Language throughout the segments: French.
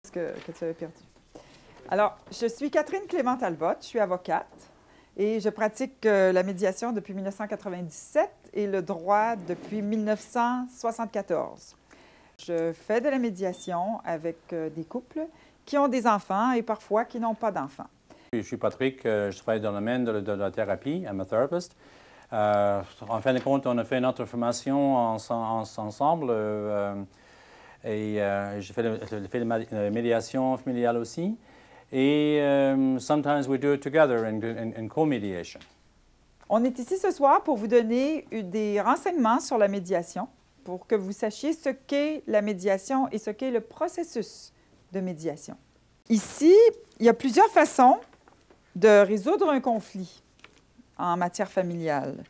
que tu avais perdu. Alors, je suis Catherine Clément-Talbot, je suis avocate et je pratique la médiation depuis 1997 et le droit depuis 1974. Je fais de la médiation avec des couples qui ont des enfants et parfois qui n'ont pas d'enfants. Je suis Patrick, je travaille dans le domaine de la thérapie, I'm a therapist. En fin de compte, on a fait notre formation ensemble et je fais la médiation familiale aussi. Et sometimes we do it together in co-mediation. On est ici ce soir pour vous donner des renseignements sur la médiation, pour que vous sachiez ce qu'est la médiation et ce qu'est le processus de médiation. Ici, il y a plusieurs façons de résoudre un conflit en matière familiale.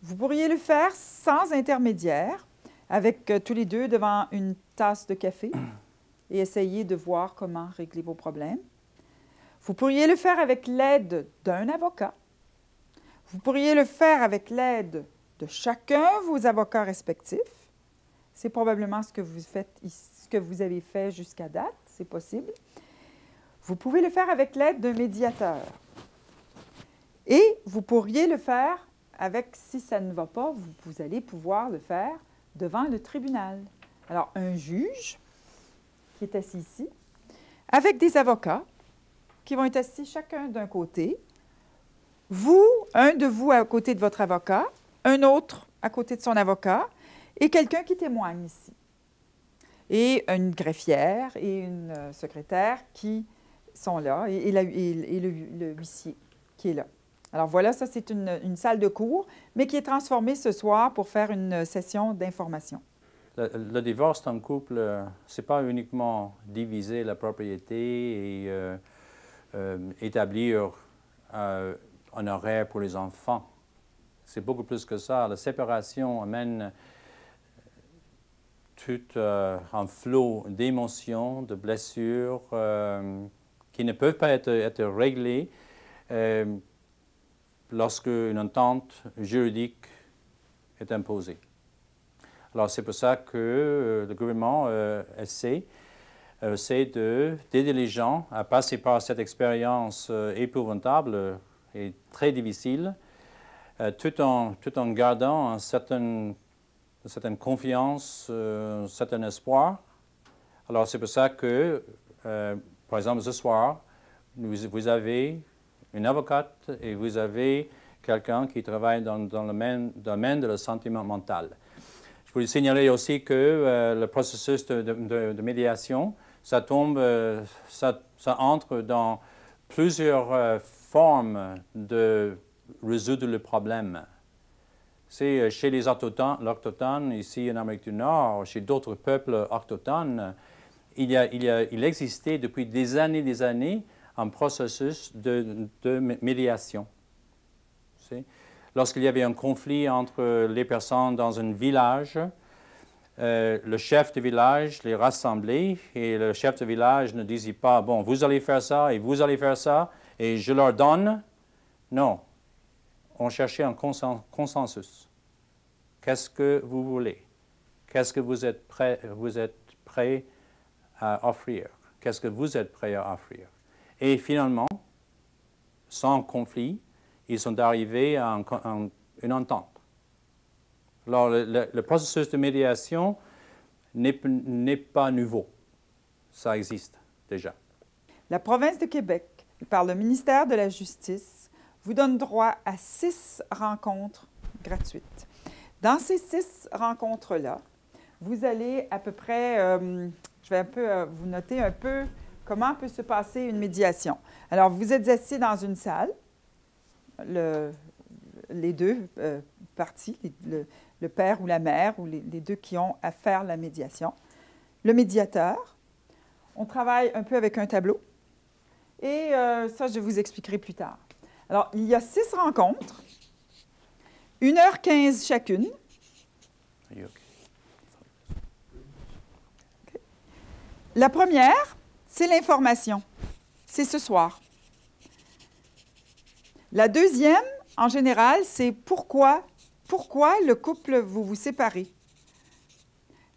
Vous pourriez le faire sans intermédiaire, avec tous les deux devant une tasse de café et essayer de voir comment régler vos problèmes. Vous pourriez le faire avec l'aide d'un avocat. Vous pourriez le faire avec l'aide de chacun de vos avocats respectifs. C'est probablement ce que vous faites ici, ce que vous avez fait jusqu'à date, c'est possible. Vous pouvez le faire avec l'aide d'un médiateur. Et vous pourriez le faire avec, si ça ne va pas, vous allez pouvoir le faire devant le tribunal. Alors, un juge qui est assis ici, avec des avocats qui vont être assis chacun d'un côté. Vous, un de vous à côté de votre avocat, un autre à côté de son avocat, et quelqu'un qui témoigne ici. Et une greffière et une secrétaire qui sont là, et le huissier qui est là. Alors voilà, ça c'est une salle de cours, mais qui est transformée ce soir pour faire une session d'information. Le divorce dans le couple, ce n'est pas uniquement diviser la propriété et établir un horaire pour les enfants. C'est beaucoup plus que ça. La séparation amène tout un flot d'émotions, de blessures qui ne peuvent pas être réglées lorsque une entente juridique est imposée. Alors c'est pour ça que le gouvernement essaie d'aider les gens à passer par cette expérience épouvantable et très difficile, tout en gardant une certaine confiance, un certain espoir. Alors c'est pour ça que, par exemple, ce soir, vous avez une avocate et vous avez quelqu'un qui travaille dans le domaine de la santé mentale. Je voulais signaler aussi que le processus de médiation, ça entre dans plusieurs formes de résoudre le problème. C'est chez les autochtones, ici en Amérique du Nord, chez d'autres peuples autochtones, il existait depuis des années un processus de médiation. Lorsqu'il y avait un conflit entre les personnes dans un village, le chef de village les rassemblait et le chef de village ne disait pas « bon, vous allez faire ça et vous allez faire ça et je leur donne ». Non, on cherchait un consensus. Qu'est-ce que vous voulez? Qu'est-ce que vous êtes prêt à offrir? Qu'est-ce que vous êtes prêt à offrir? Et finalement, sans conflit, ils sont arrivés à une entente. Alors, le processus de médiation n'est pas nouveau. Ça existe déjà. La province de Québec, par le ministère de la Justice, vous donne droit à 6 rencontres gratuites. Dans ces 6 rencontres-là, vous allez à peu près, je vais un peu vous noter un peu comment peut se passer une médiation. Alors, vous êtes assis dans une salle, les deux parties, le père ou la mère, ou les deux qui ont à faire la médiation. Le médiateur, on travaille un peu avec un tableau, et ça, je vous expliquerai plus tard. Alors, il y a 6 rencontres, 1h15 chacune. Okay. La première, c'est l'information. C'est ce soir. La deuxième, en général, c'est pourquoi le couple vous séparez.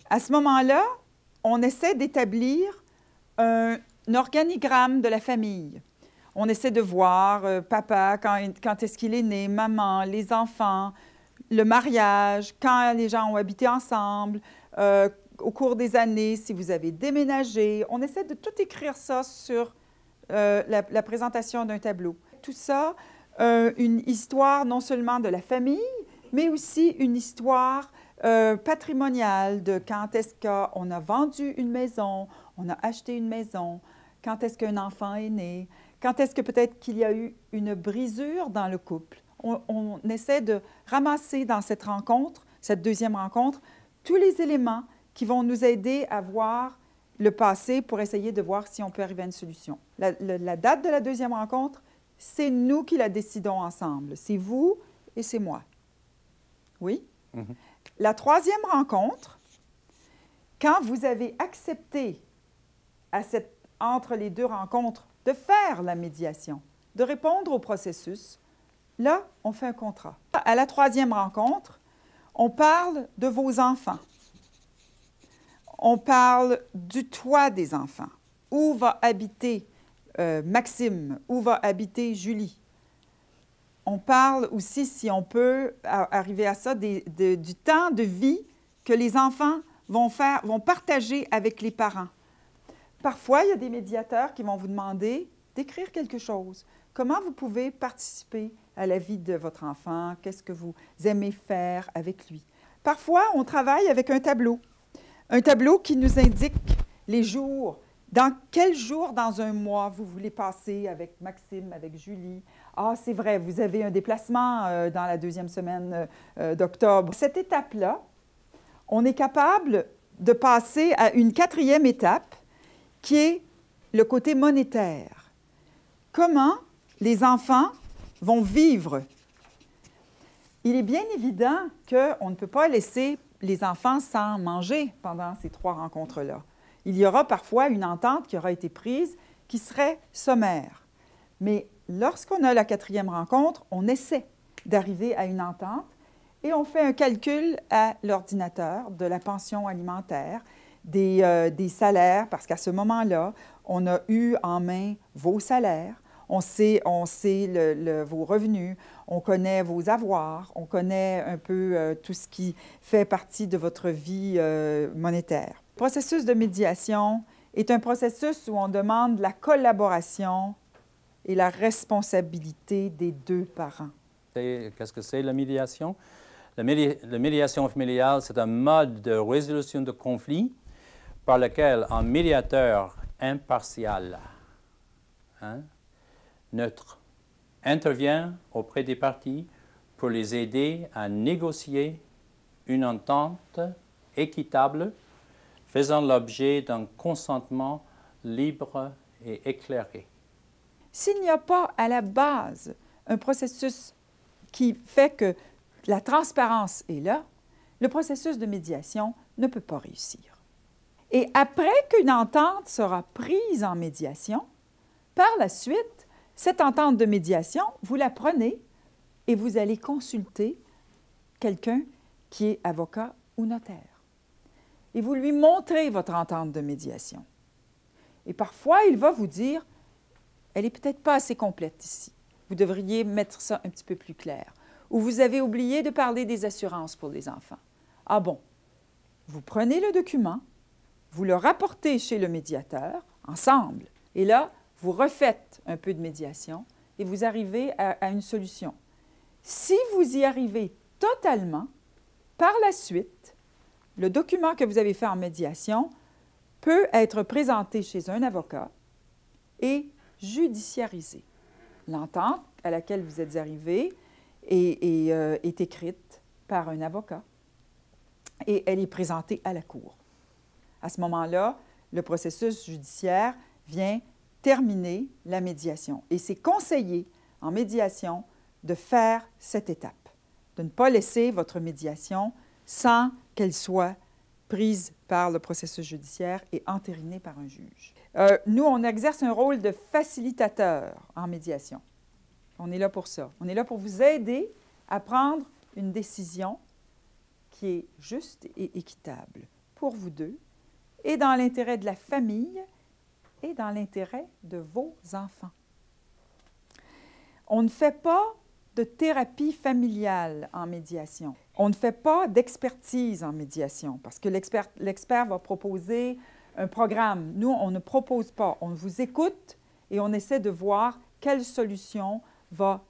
À ce moment-là, on essaie d'établir un organigramme de la famille. On essaie de voir papa, quand est-ce qu'il est né, maman, les enfants, le mariage, quand les gens ont habité ensemble, au cours des années, si vous avez déménagé. On essaie de tout écrire ça sur la présentation d'un tableau. Tout ça, une histoire non seulement de la famille, mais aussi une histoire patrimoniale de quand est-ce qu'on a vendu une maison, on a acheté une maison, quand est-ce qu'un enfant est né, quand est-ce que peut-être qu'il y a eu une brisure dans le couple. On essaie de ramasser dans cette rencontre, cette deuxième rencontre, tous les éléments qui vont nous aider à voir le passé pour essayer de voir si on peut arriver à une solution. La date de la deuxième rencontre, c'est nous qui la décidons ensemble. C'est vous et c'est moi. Oui? Mm-hmm. La troisième rencontre, quand vous avez accepté entre les deux rencontres de faire la médiation, de répondre au processus, là, on fait un contrat. À la troisième rencontre, on parle de vos enfants. On parle du toit des enfants. Où va habiter Maxime? Où va habiter Julie? On parle aussi, si on peut arriver à ça, du temps de vie que les enfants vont partager avec les parents. Parfois, il y a des médiateurs qui vont vous demander d'écrire quelque chose. Comment vous pouvez participer à la vie de votre enfant? Qu'est-ce que vous aimez faire avec lui? Parfois, on travaille avec un tableau. Un tableau qui nous indique les jours. Dans quel jour dans un mois vous voulez passer avec Maxime, avec Julie? Ah, c'est vrai, vous avez un déplacement dans la deuxième semaine d'octobre. Cette étape-là, on est capable de passer à une quatrième étape qui est le côté monétaire. Comment les enfants vont vivre? Il est bien évident qu'on ne peut pas laisser les enfants sans manger pendant ces trois rencontres-là. Il y aura parfois une entente qui aura été prise qui serait sommaire. Mais lorsqu'on a la quatrième rencontre, on essaie d'arriver à une entente et on fait un calcul à l'ordinateur de la pension alimentaire, des salaires, parce qu'à ce moment-là, on a eu en main vos salaires, on sait vos revenus, on connaît vos avoirs, on connaît un peu tout ce qui fait partie de votre vie monétaire. Le processus de médiation est un processus où on demande la collaboration et la responsabilité des deux parents. Qu'est-ce que c'est la médiation? La médiation familiale, c'est un mode de résolution de conflits par lequel un médiateur impartial, neutre, intervient auprès des parties pour les aider à négocier une entente équitable faisant l'objet d'un consentement libre et éclairé. S'il n'y a pas à la base un processus qui fait que la transparence est là, le processus de médiation ne peut pas réussir. Et après qu'une entente sera prise en médiation, par la suite, cette entente de médiation, vous la prenez et vous allez consulter quelqu'un qui est avocat ou notaire. Et vous lui montrez votre entente de médiation. Et parfois, il va vous dire, elle n'est peut-être pas assez complète ici. Vous devriez mettre ça un petit peu plus clair. Ou vous avez oublié de parler des assurances pour les enfants. Ah bon, vous prenez le document, vous le rapportez chez le médiateur, ensemble, et là, vous refaites un peu de médiation et vous arrivez à une solution. Si vous y arrivez totalement, par la suite, le document que vous avez fait en médiation peut être présenté chez un avocat et judiciarisé. L'entente à laquelle vous êtes arrivé est écrite par un avocat et elle est présentée à la cour. À ce moment-là, le processus judiciaire vient terminer la médiation. Et c'est conseillé en médiation de faire cette étape, de ne pas laisser votre médiation sans qu'elle soit prise par le processus judiciaire et entérinée par un juge. Nous, on exerce un rôle de facilitateur en médiation. On est là pour ça. On est là pour vous aider à prendre une décision qui est juste et équitable pour vous deux et dans l'intérêt de la famille et dans l'intérêt de vos enfants. On ne fait pas de thérapie familiale en médiation. On ne fait pas d'expertise en médiation parce que l'expert va proposer un programme. Nous, on ne propose pas. On vous écoute et on essaie de voir quelle solution va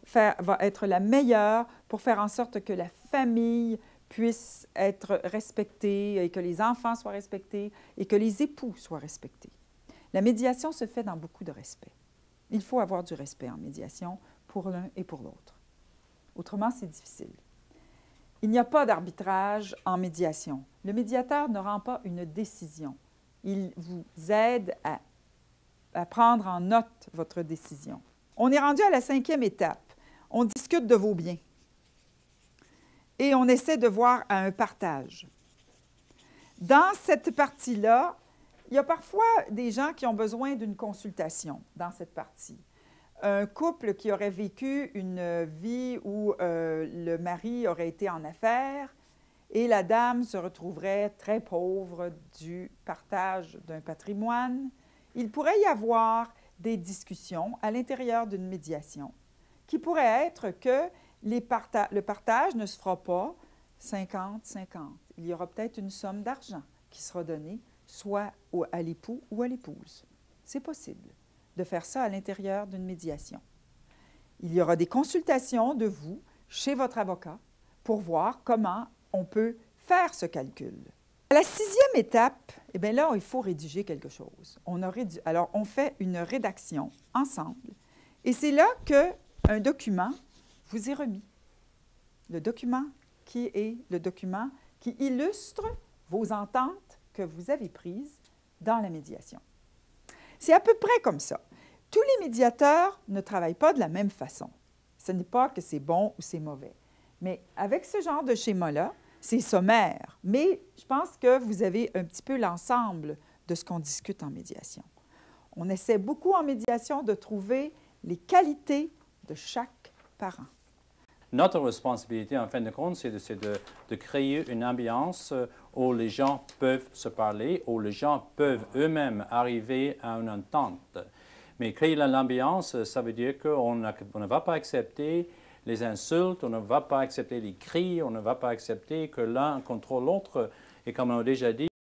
être la meilleure pour faire en sorte que la famille puisse être respectée et que les enfants soient respectés et que les époux soient respectés. La médiation se fait dans beaucoup de respect. Il faut avoir du respect en médiation pour l'un et pour l'autre. Autrement, c'est difficile. Il n'y a pas d'arbitrage en médiation. Le médiateur ne rend pas une décision. Il vous aide à prendre en note votre décision. On est rendu à la 5e étape. On discute de vos biens. Et on essaie de voir à un partage. Dans cette partie-là, il y a parfois des gens qui ont besoin d'une consultation dans cette partie. Un couple qui aurait vécu une vie où le mari aurait été en affaires et la dame se retrouverait très pauvre du partage d'un patrimoine. Il pourrait y avoir des discussions à l'intérieur d'une médiation qui pourrait être que le partage ne se fera pas 50-50. Il y aura peut-être une somme d'argent qui sera donnée soit à l'époux ou à l'épouse. C'est possible de faire ça à l'intérieur d'une médiation. Il y aura des consultations de vous chez votre avocat pour voir comment on peut faire ce calcul. À la 6e étape, eh bien là, il faut rédiger quelque chose. Alors, on fait une rédaction ensemble et c'est là qu'un document vous est remis. Le document qui est le document qui illustre vos ententes que vous avez prises dans la médiation. C'est à peu près comme ça. Tous les médiateurs ne travaillent pas de la même façon. Ce n'est pas que c'est bon ou c'est mauvais. Mais avec ce genre de schéma-là, c'est sommaire. Mais je pense que vous avez un petit peu l'ensemble de ce qu'on discute en médiation. On essaie beaucoup en médiation de trouver les qualités de chaque parent. Notre responsabilité, en fin de compte, c'est de créer une ambiance où les gens peuvent se parler, où les gens peuvent eux-mêmes arriver à une entente. Mais créer l'ambiance, ça veut dire qu'on ne va pas accepter les insultes, on ne va pas accepter les cris, on ne va pas accepter que l'un contrôle l'autre. Et comme on a déjà dit,